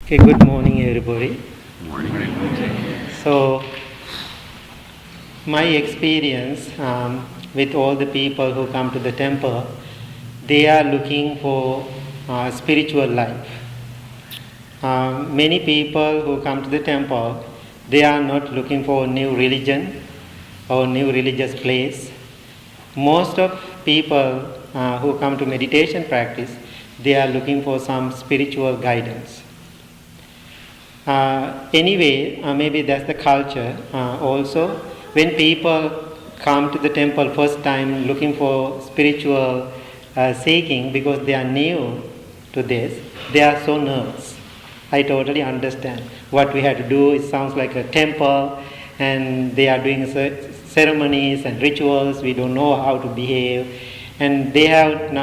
Okay, good morning, everybody. Morning. So, my experience with all the people who come to the temple, they are looking for spiritual life. Many people who come to the temple, they are not looking for a new religion or new religious place. Most of people who come to meditation practice, they are looking for some spiritual guidance. Anyway, maybe that's the culture. Also, when people come to the temple first time looking for spiritual seeking because they are new to this, they are so nervous. I totally understand. What we have to do, it sounds like a temple, and they are doing ceremonies and rituals. We don't know how to behave, and they have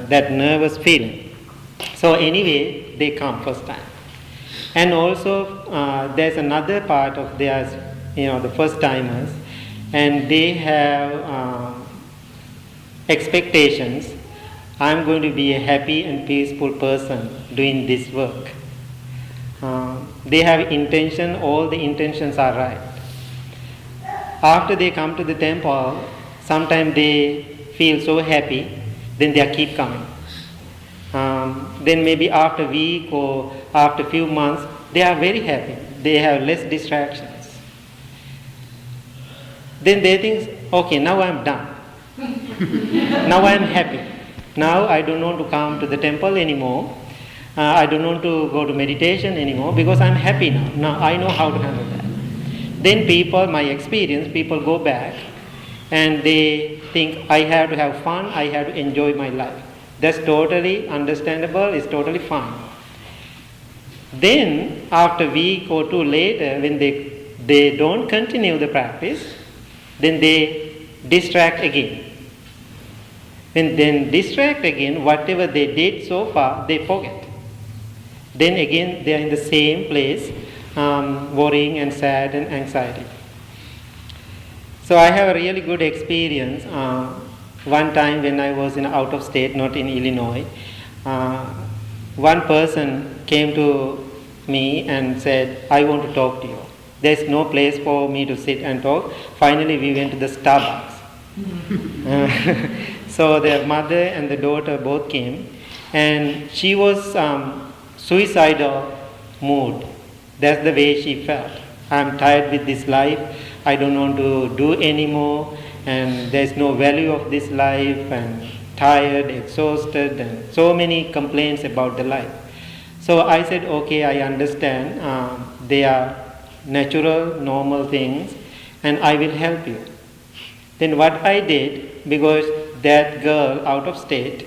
that nervous feeling. So anyway, they come first time. And also, there's another part of theirs, the first timers, and they have expectations. I'm going to be a happy and peaceful person doing this work. They have intention, all the intentions are right. After they come to the temple, sometimes they feel so happy, then they keep coming. Then maybe after a week or after a few months, they are very happy. They have less distractions. Then they think, okay, now I'm done. Now I'm happy. Now I don't want to come to the temple anymore. I don't want to go to meditation anymore because I'm happy now. Now I know how to handle that. Then people, my experience, people go back and they think, I have to have fun, I have to enjoy my life. That's totally understandable, it's totally fine. Then, after a week or two later, when they don't continue the practice, then they distract again. When then distract again, whatever they did so far, they forget. Then again, they are in the same place, worrying and sad and anxiety. So I have a really good experience. One time when I was out of state, not in Illinois, one person came to me and said, I want to talk to you. There's no place for me to sit and talk. Finally, we went to the Starbucks. So the mother and the daughter both came, and she was suicidal mood. That's the way she felt. I'm tired with this life. I don't want to do anymore. And there's no value of this life, and tired, exhausted, and so many complaints about the life. So I said, okay, I understand. They are natural, normal things, and I will help you. Then what I did, because that girl out of state,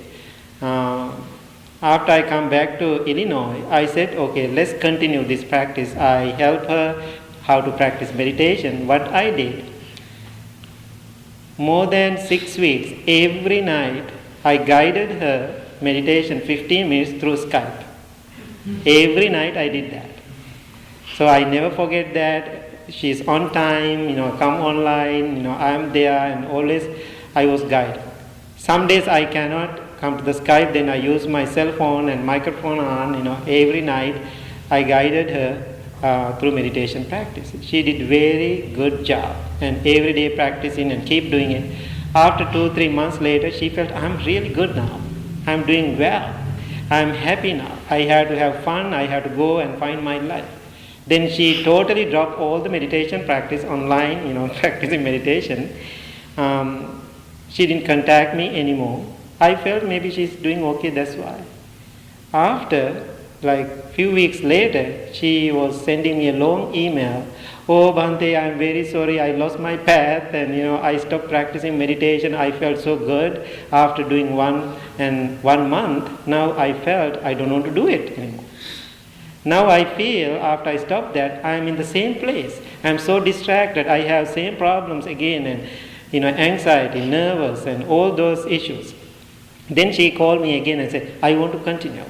after I come back to Illinois, I said, okay, let's continue this practice. I helped her how to practice meditation. What I did, more than 6 weeks, every night, I guided her meditation 15 minutes through Skype. Every night I did that. So I never forget that. She's on time, come online, I'm there, and always I was guided. Some days I cannot come to the Skype, then I use my cell phone and microphone on, every night I guided her through meditation practice. She did very good job, and every day practicing and keep doing it. After 2-3 months later, she felt, I'm really good now. I'm doing well. I'm happy now. I had to have fun. I had to go and find my life. Then she totally dropped all the meditation practice online, practicing meditation. She didn't contact me anymore. I felt maybe she's doing okay, that's why. After few weeks later, she was sending me a long email. Oh, Bhante, I'm very sorry, I lost my path, and I stopped practicing meditation. I felt so good after doing 1 month. Now I felt I don't want to do it anymore. Now I feel after I stopped that, I'm in the same place. I'm so distracted. I have same problems again, and anxiety, nervous, and all those issues. Then she called me again and said, I want to continue.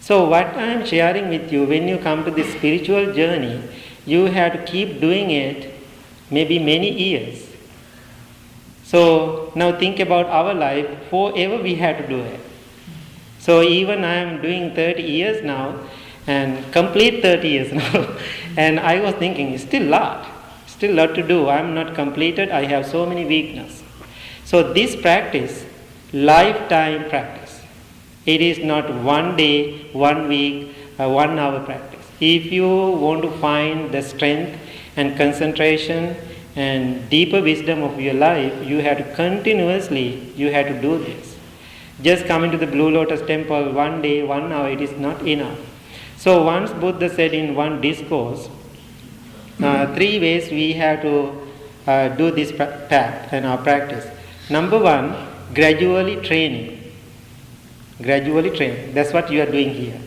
So what I'm sharing with you, when you come to this spiritual journey, you have to keep doing it maybe many years. So now think about our life, forever we have to do it. So even I am doing 30 years now, and complete 30 years now. And I was thinking, still lot to do. I'm not completed. I have so many weaknesses. So this practice, lifetime practice. It is not 1 day, 1 week, 1 hour practice. If you want to find the strength and concentration and deeper wisdom of your life, you have to continuously, you have to do this. Just coming to the Blue Lotus Temple 1 day, 1 hour, it is not enough. So once Buddha said in one discourse, 3 ways we have to do this path and our practice. Number 1, gradually training. Gradually train. That's what you are doing here.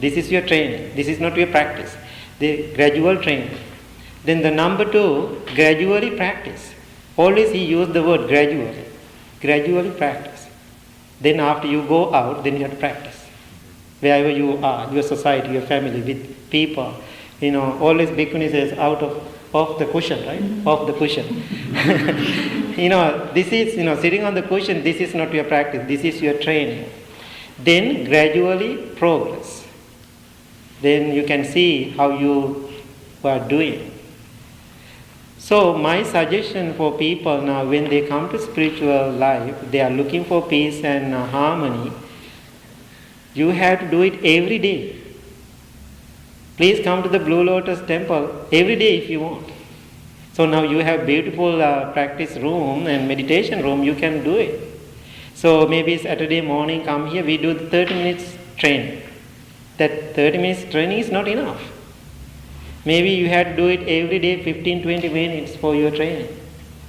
This is your training. This is not your practice. The gradual training. Then the number 2, gradually practice. Always he used the word gradually. Gradually practice. Then after you go out, then you have to practice. Wherever you are, your society, your family, with people. Always Bhikkhuni says out of the cushion, right? Off the cushion. This is, sitting on the cushion, this is not your practice. This is your training. Then gradually progress. Then you can see how you are doing. So my suggestion for people now, when they come to spiritual life, they are looking for peace and harmony. You have to do it every day. Please come to the Blue Lotus Temple every day if you want. So now you have beautiful practice room and meditation room, you can do it. So maybe Saturday morning come here, we do 30 minutes training. That 30 minutes training is not enough. Maybe you have to do it every day 15-20 minutes for your training.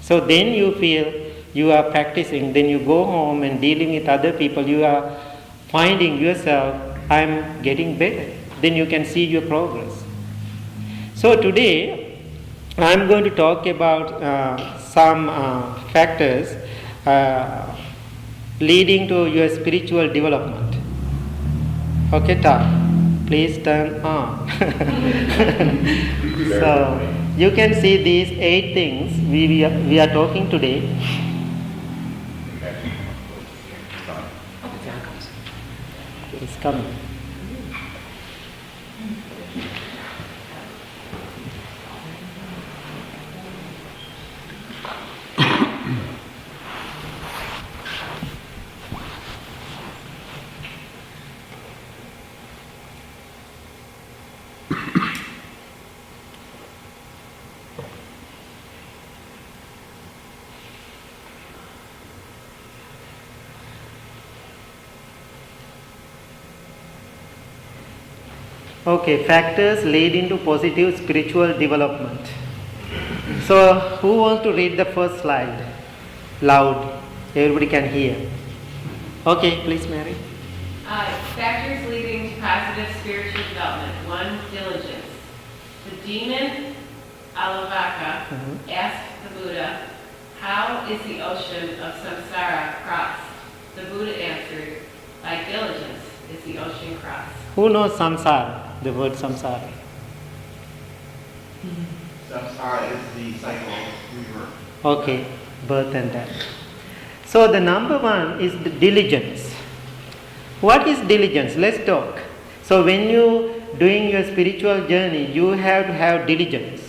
So then you feel you are practicing, then you go home and dealing with other people, you are finding yourself, I am getting better. Then you can see your progress. So today I am going to talk about some factors leading to your spiritual development. Okay, Ta, please turn on. So you can see these 8 things we are talking today. It's coming. Okay, factors leading to positive spiritual development. So, who wants to read the first slide? Loud. Everybody can hear. Okay, please, Mary. Factors leading to positive spiritual development. 1, diligence. The demon Alavaka asked the Buddha, how is the ocean of samsara crossed? The Buddha answered, by diligence is the ocean crossed. Who knows samsara? The word samsara. Samsara is the cycle of rebirth. Okay, birth and death. So the number 1 is the diligence. What is diligence? Let's talk. So when you doing your spiritual journey, you have to have diligence.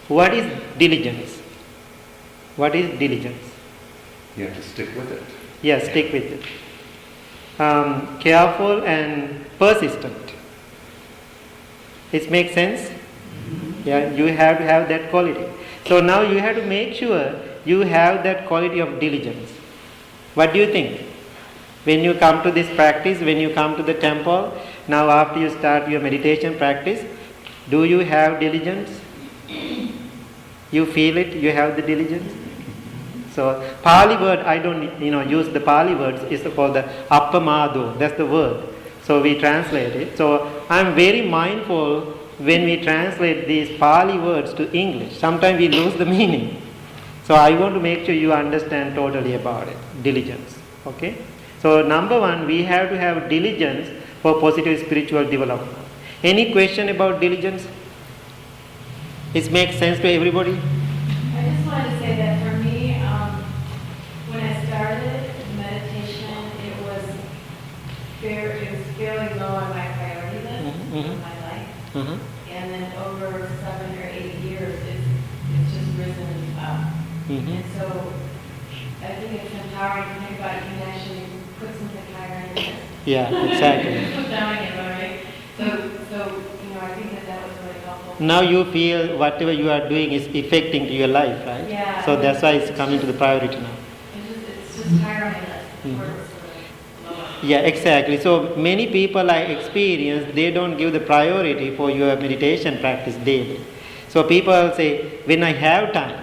What is diligence? What is diligence? You have to stick with it. Yes, stick with it. Careful and persistent. It makes sense? Yeah, you have to have that quality. So now you have to make sure you have that quality of diligence. What do you think? When you come to this practice, when you come to the temple, now after you start your meditation practice, do you have diligence? You feel it? You have the diligence? So Pali word, I don't use the Pali words, it's called the appamado, that's the word. So we translate it. So I'm very mindful when we translate these Pali words to English. Sometimes we lose the meaning. So I want to make sure you understand totally about it. Diligence. Okay? So number 1, we have to have diligence for positive spiritual development. Any question about diligence? It makes sense to everybody? I just wanted to say that for me, when I started meditation, it was fairly low on my priority list. of my life. Mhm. And then over 7 or 8 years, it's just risen up. Mhm. And so I think it's empowering to think about you can actually put something higher in this. Yeah, exactly. Put down again, right? So, I think that was really helpful. Now you feel whatever you are doing is affecting to your life, right? Yeah. So that's why it's coming to the priority now. It's just higher on my list. Before it was sort of lower. Yeah, exactly. So many people I experience, they don't give the priority for your meditation practice daily. So people say, when I have time,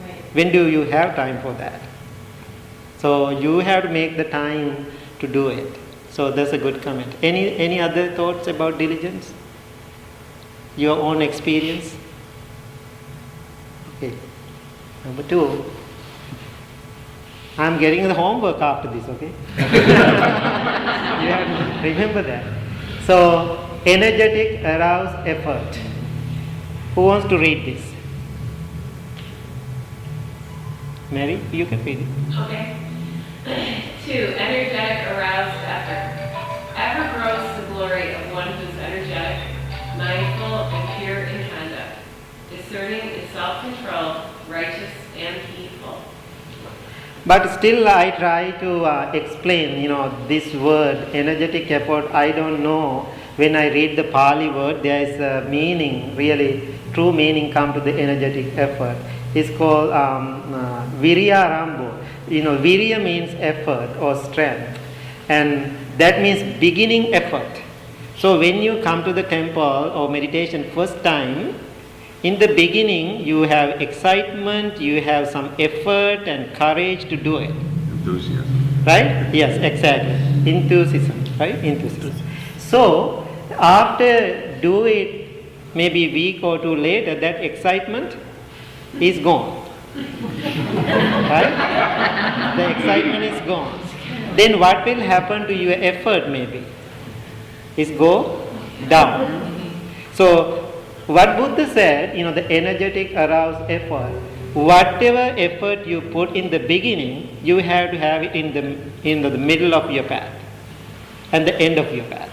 Right. when do you have time for that? So you have to make the time to do it. So that's a good comment. Any other thoughts about diligence? Your own experience? Okay. Number 2. I'm getting the homework after this, okay? You have to remember that. So, energetic, aroused effort. Who wants to read this? Mary, you can read it. Okay. 2, energetic, aroused effort. Ever grows the glory of one who is energetic, mindful, and pure in conduct, discerning in self-control, righteous, and heedful. But still I try to explain, this word, energetic effort, I don't know. When I read the Pali word, there is a meaning, really, true meaning come to the energetic effort. It's called Virya Rambo. Virya means effort or strength. And that means beginning effort. So when you come to the temple or meditation first time, in the beginning you have excitement, you have some effort and courage to do it. Enthusiasm. Right? Yes, exactly. Enthusiasm, right? Enthusiasm. So after do it, maybe a week or 2 later, that excitement is gone. Right? The excitement is gone. Then what will happen to your effort maybe? Is go down. So what Buddha said, the energetic aroused effort, whatever effort you put in the beginning, you have to have it in the middle of your path and the end of your path.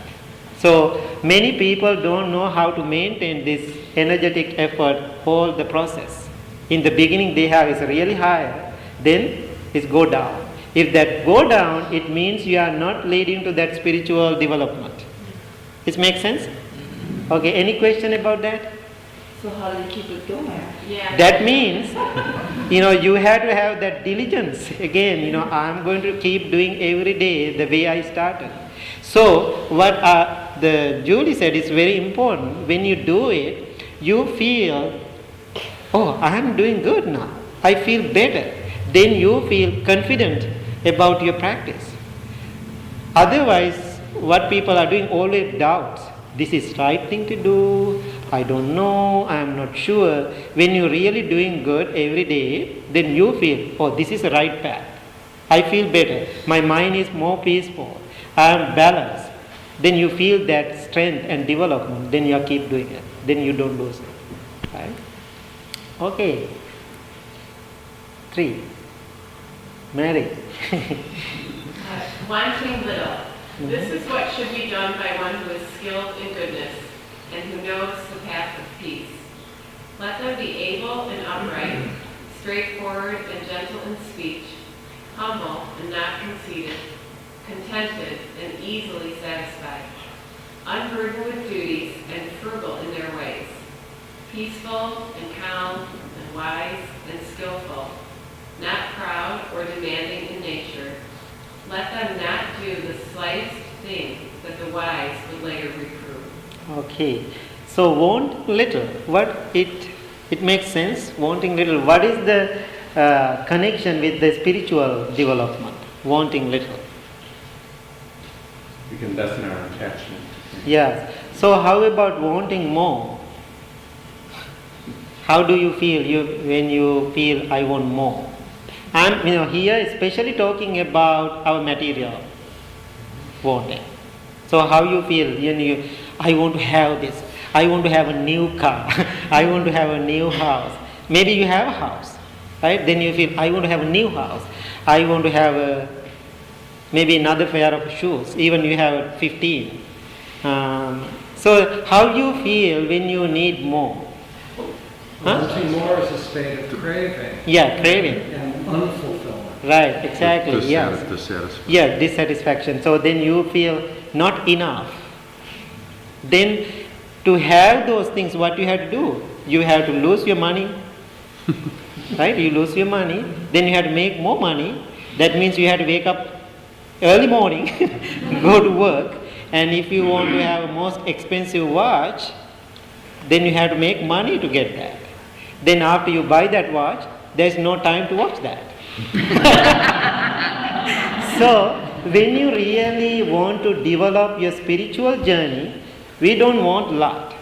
So many people don't know how to maintain this energetic effort whole the process. In the beginning they have is really high, then it go down. If that go down, it means you are not leading to that spiritual development. It makes sense? Okay, any question about that? So how do you keep it going? Yeah. That means, you have to have that diligence. Again, I'm going to keep doing every day the way I started. So, what the Julie said is very important. When you do it, you feel, oh, I am doing good now. I feel better. Then you feel confident about your practice. Otherwise, what people are doing always doubts. This is right thing to do. I don't know. I am not sure. When you're really doing good every day, then you feel, oh, this is the right path. I feel better. My mind is more peaceful. I am balanced. Then you feel that strength and development. Then you keep doing it. Then you don't lose it. Right? Okay. 3. Mary. Wanting little. This is what should be done by one who is skilled in goodness and who knows the path of peace. Let them be able and upright, straightforward and gentle in speech, humble and not conceited, contented and easily satisfied, unburdened with duties and frugal in their ways, peaceful and calm and wise and skillful, not proud or demanding in nature. Let them not do the slightest thing that the wise would later reprove. Okay. So want little. What it makes sense. Wanting little. What is the connection with the spiritual development? Wanting little. We can lessen our attachment. Yes. So how about wanting more? How do you feel when you feel I want more? I'm here especially talking about our material wanting. So how you feel? I want to have this. I want to have a new car. I want to have a new house. Maybe you have a house, right? Then you feel I want to have a new house. I want to have maybe another pair of shoes. Even you have 15. So how you feel when you need more? Huh? Wanting more is a state of craving Yeah, craving. and unfulfillment. Right, exactly. Yes. Dissatisfaction. Yeah, dissatisfaction. So then you feel not enough. Then to have those things, what you have to do? You have to lose your money. Right? You lose your money. Then you have to make more money. That means you have to wake up early morning, go to work. And if you want to have a most expensive watch, then you have to make money to get that. Then after you buy that watch, there's no time to watch that. So, when you really want to develop your spiritual journey, we don't want a lot.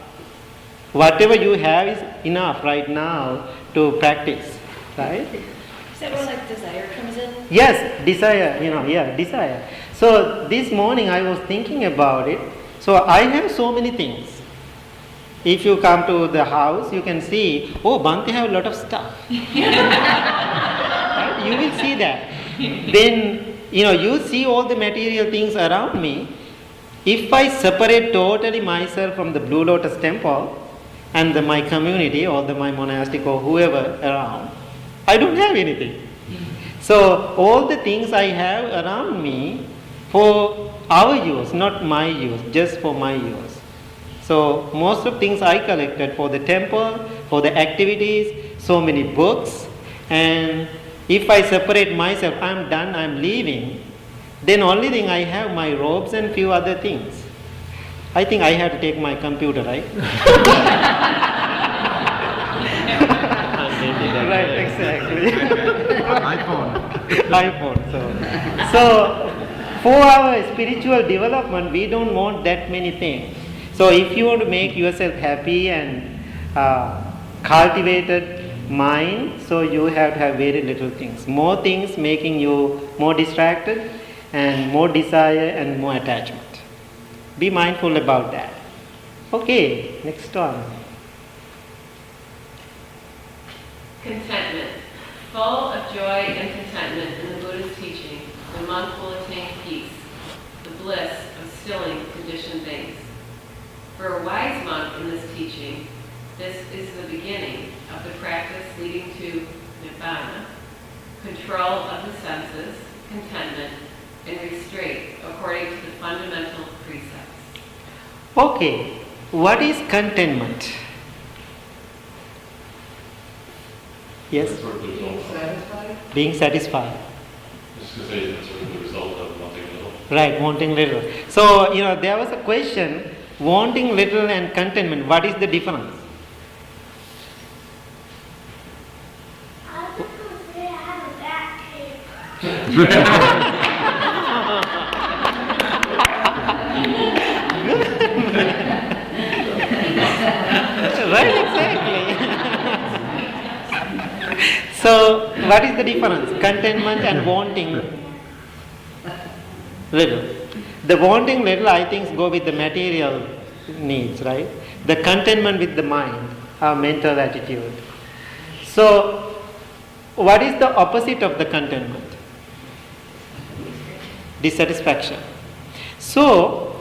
Whatever you have is enough right now to practice, right? Is that where like desire comes in? Yes, desire, desire. So this morning I was thinking about it. So I have so many things. If you come to the house, you can see, oh, Bhante have a lot of stuff. Right? You will see that. Then, you see all the material things around me. If I separate totally myself from the Blue Lotus Temple and my community or my monastic or whoever around, I don't have anything. So all the things I have around me for our use, not my use, just for my use. So most of things I collected for the temple, for the activities, so many books, and if I separate myself, I'm done, I'm leaving, then only thing I have my robes and few other things. I think I have to take my computer, right? Right, exactly. iPhone. So for our spiritual development, we don't want that many things. So if you want to make yourself happy and cultivated mind, so you have to have very little things. More things making you more distracted and more desire and more attachment. Be mindful about that. Okay, next one. Contentment. Full of joy and contentment in the Buddha's teaching, the monk will attain peace, the bliss of stilling conditioned things. For a wise monk in this teaching, this is the beginning of the practice leading to nibbana, control of the senses, contentment, and restraint according to the fundamental precepts. Okay, what is contentment? Yes? That's sort of the result of, Being satisfied. just to say that's sort of the result of wanting little. Right, wanting little. So, there was a question, wanting little and contentment, what is the difference? I was just going to say I have a backache. Right, exactly. So, what is the difference? Contentment and wanting little. The wanting little, I think, go with the material needs, right? The contentment with the mind, our mental attitude. So, what is the opposite of the contentment? Dissatisfaction. So,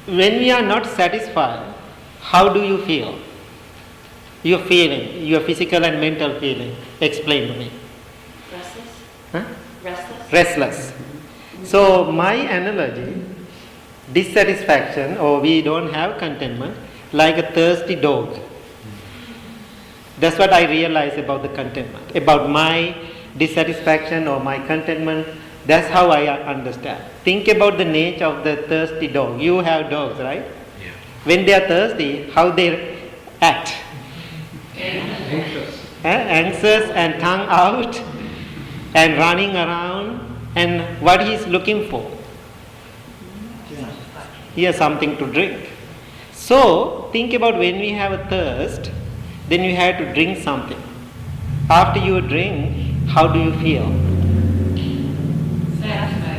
when we are not satisfied, how do you feel? Your feeling, your physical and mental feeling. Explain to me. Restless? Huh? Restless? Restless. So my analogy, dissatisfaction or we don't have contentment, like a thirsty dog. That's what I realize about the contentment. About my dissatisfaction or my contentment, that's how I understand. Think about the nature of the thirsty dog. You have dogs, right? Yeah. When they are thirsty, how they act? Anxious. Anxious and tongue out and running around, and what he is looking for? He has something to drink. So think about when we have a thirst, then you have to drink something. After you drink, how do you feel?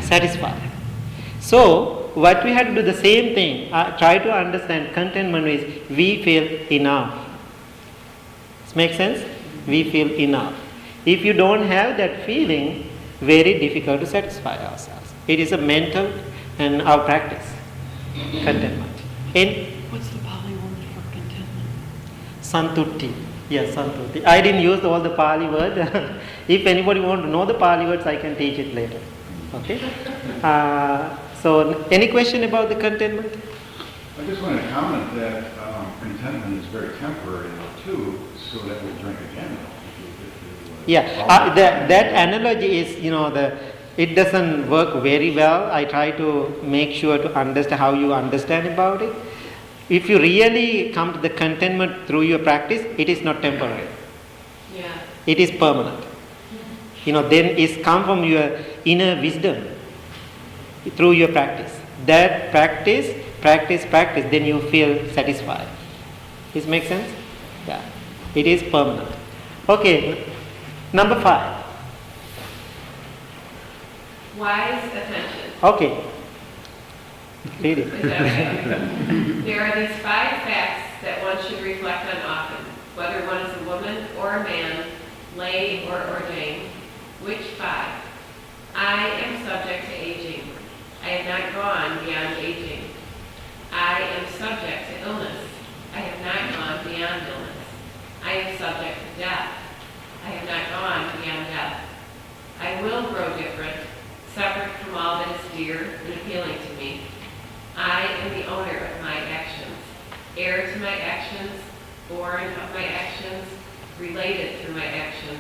Satisfied. So what we have to do the same thing. Try to understand contentment is we feel enough. Does it make sense? We feel enough. If you don't have that feeling, very difficult to satisfy ourselves. It is a mental and our practice. Contentment. What's the Pali word for contentment? Santutti. Yes, Santutti. I didn't use all the Pali words. If anybody wants to know the Pali words, I can teach it later. Okay? So, any question about the contentment? I just want to comment that contentment is very temporary too, so that we'll drink again. Yeah, that analogy is, it doesn't work very well. I try to make sure to understand how you understand about it. If you really come to the contentment through your practice, it is not temporary. Yeah. It is permanent. Then it's come from your inner wisdom through your practice. That practice, then you feel satisfied. This makes sense? Yeah. It is permanent. Okay. Number 5. Wise attention. Okay. Read it. Is that right? There are these 5 facts that one should reflect on often, whether one is a woman or a man, lay or ordained. Which 5? I am subject to aging. I have not gone beyond aging. I am subject to illness. I have not gone beyond illness. I am subject to death. I have not gone beyond death. I will grow different, separate from all that is dear and appealing to me. I am the owner of my actions, heir to my actions, born of my actions, related through my actions,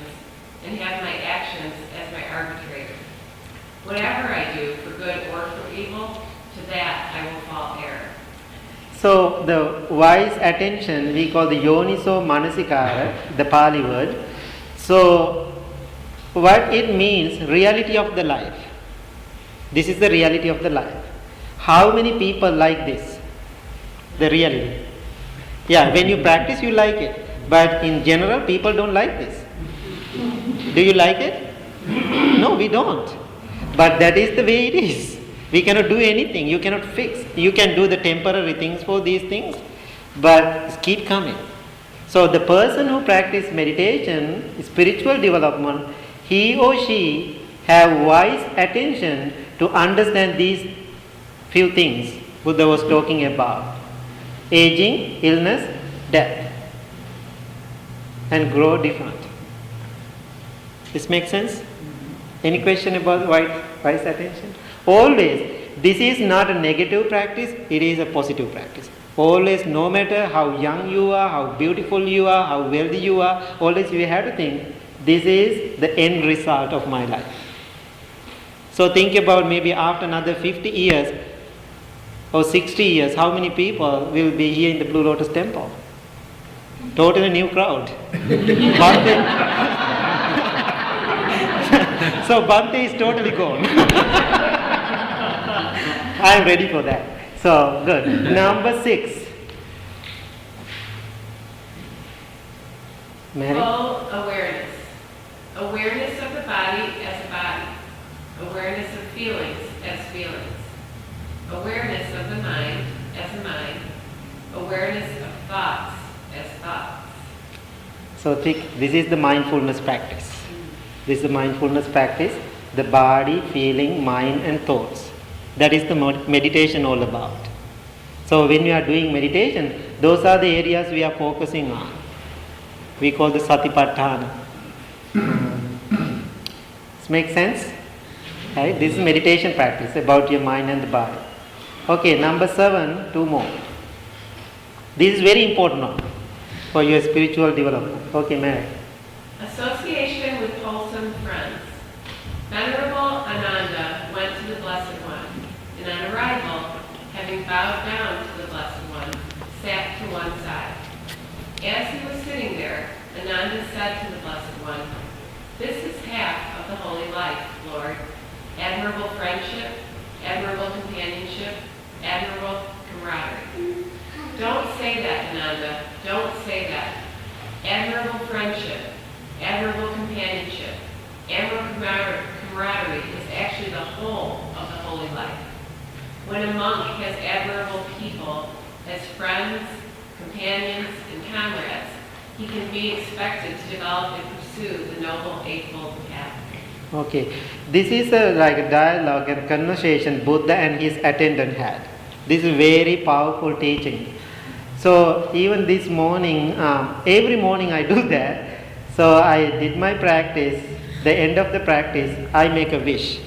and have my actions as my arbitrator. Whatever I do, for good or for evil, to that I will fall heir. So the wise attention we call the yoniso manasikara, the Pali word. So what it means, reality of the life. This is the reality of the life. How many people like this? The reality. Yeah, when you practice you like it. But in general people don't like this. Do you like it? No, we don't. But that is the way it is. We cannot do anything. You cannot fix. You can do the temporary things for these things, but keep coming. So the person who practices meditation, spiritual development, he or she have wise attention to understand these few things Buddha was talking about. Aging, illness, death. And grow different. This makes sense? Any question about wise attention? Always, this is not a negative practice, it is a positive practice. Always, no matter how young you are, how beautiful you are, how wealthy you are, always you have to think, this is the end result of my life. So think about maybe after another 50 years or 60 years, how many people will be here in the Blue Lotus Temple? Totally new crowd. So Bhante is totally gone. I am ready for that. So good. Number 6. Mary? Full awareness. Awareness of the body as a body. Awareness of feelings as feelings. Awareness of the mind as a mind. Awareness of thoughts as thoughts. So this is the mindfulness practice. This is the mindfulness practice. The body, feeling, mind and thoughts. That is the meditation all about. So when you are doing meditation, those are the areas we are focusing on. We call the satipatthana. This makes sense? Right? This is meditation practice about your mind and the body. Okay, number 7, 2 more. This is very important now for your spiritual development. Okay, Mary. Association with wholesome friends. Venerable Ananda went to the Blessed One, and on arrival, having bowed down to the Blessed One, sat to one side. As he was sitting there, Ananda said to the Blessed One, "This is half of the holy life, Lord. Admirable friendship, admirable companionship, admirable camaraderie." Don't say that, Ananda. Don't say that. Admirable friendship, admirable companionship, admirable camaraderie is actually the whole of the holy life. When a monk has admirable people as friends, companions, and comrades, he can be expected to develop and pursue the Noble Eightfold Path. Okay, this is like a dialogue and conversation Buddha and his attendant had. This is very powerful teaching. So even this morning, every morning I do that. So I did my practice. The end of the practice, I make a wish.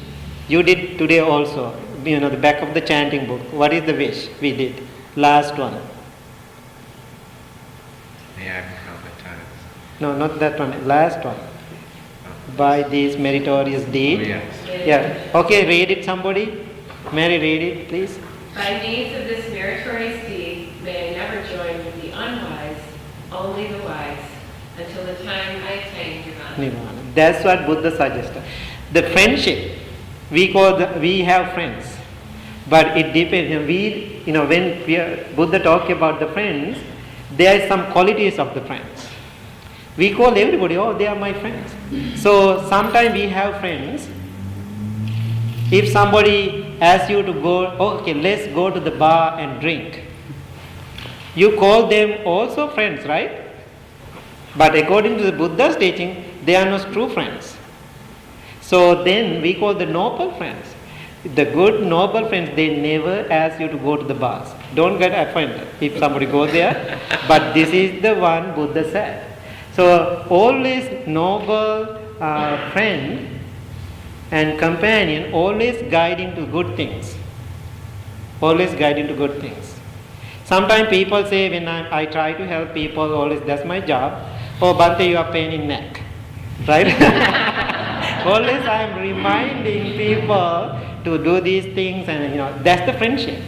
You did today also. The back of the chanting book. What is the wish we did? Last one. May I become a child. No, not that one. Last one. By this meritorious deed. Oh, yes. Yeah. Okay, read it somebody. Mary, read it, please. By means of this meritorious deed, may I never join with the unwise, only the wise, until the time I attain nirvana. Nirvana. That's what Buddha suggested. The friendship, we have friends, but it depends. When Buddha talk about the friends, there are some qualities of the friends. We call everybody, oh, they are my friends. So sometimes we have friends. If somebody asks you to go, okay, let's go to the bar and drink. You call them also friends, right? But according to the Buddha's teaching, they are not true friends. So then we call the noble friends. The good noble friends, they never ask you to go to the bars. Don't get offended if somebody goes there. But this is the one Buddha said. So always noble friend and companion, always guiding to good things. Always guiding to good things. Sometimes people say when I try to help people, always that's my job. Oh, Bhante, you are pain in neck. Right? Always I am reminding people to do these things, and that's the friendship.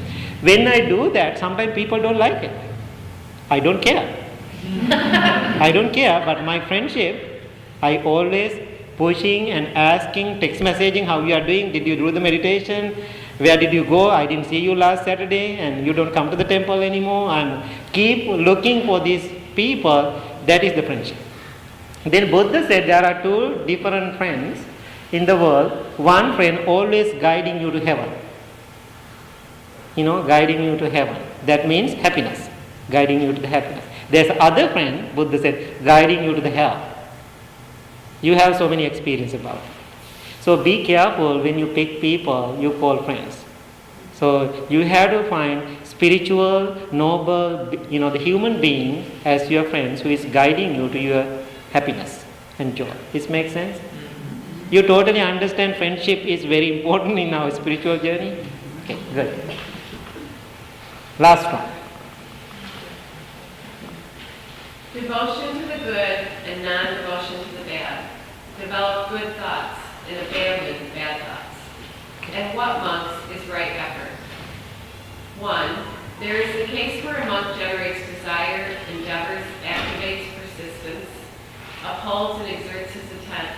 When I do that, sometimes people don't like it. I don't care. I don't care, but my friendship, I always pushing and asking, text messaging, how you are doing, did you do the meditation, where did you go, I didn't see you last Saturday, and you don't come to the temple anymore, and keep looking for these people. That is the friendship. Then Buddha said there are two different friends in the world. One friend always guiding you to heaven. Guiding you to heaven. That means happiness. Guiding you to the happiness. There's other friend, Buddha said, guiding you to the hell. You have so many experiences about it. So be careful when you pick people you call friends. So you have to find spiritual, noble, the human being as your friends who is guiding you to your happiness and joy. This makes sense? You totally understand friendship is very important in our spiritual journey? Okay, good. Last one. Devotion to the good and non-devotion to the bad. Develop good thoughts and abandon bad thoughts. And what monks is right effort? 1. There is the case where a monk generates desire, endeavors, activates persistence, upholds and exerts his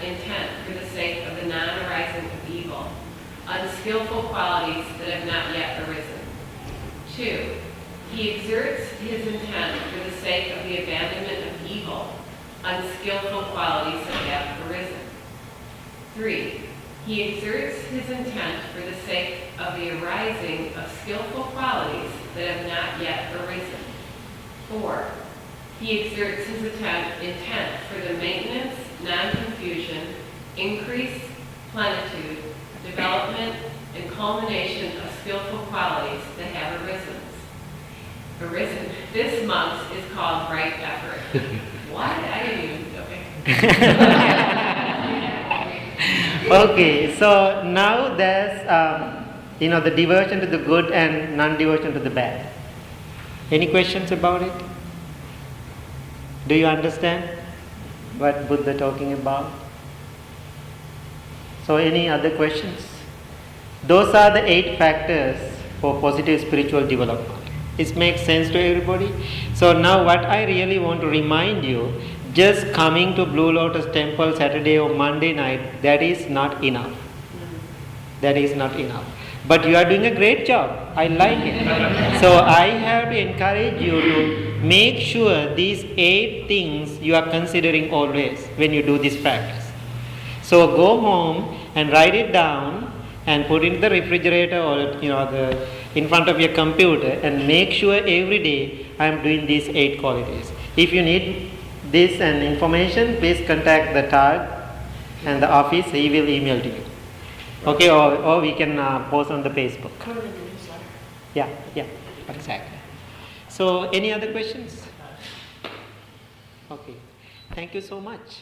intent for the sake of the non-arising of evil, unskillful qualities that have not yet arisen. 2. He exerts his intent for the sake of the abandonment of evil, unskillful qualities that have arisen. 3. He exerts his intent for the sake of the arising of skillful qualities that have not yet arisen. 4. He exerts his intent for the maintenance, non-confusion, increase, plenitude, development, and culmination of skillful qualities that have arisen. This month is called right effort. Why? I didn't even, okay. Okay, so now there's, the devotion to the good and non-devotion to the bad. Any questions about it? Do you understand what Buddha talking about? So any other questions? Those are the 8 factors for positive spiritual development. It makes sense to everybody? So now what I really want to remind you, just coming to Blue Lotus Temple Saturday or Monday night, that is not enough. That is not enough. But you are doing a great job. I like it. So I have to encourage you to make sure these 8 things you are considering always when you do this practice. So go home and write it down and put it in the refrigerator or in front of your computer, and make sure every day I am doing these 8 qualities. If you need this and information, please contact the Taj and the office. He will email to you. Okay, or we can post on the Facebook. Yeah, exactly. So, any other questions? Okay. Thank you so much.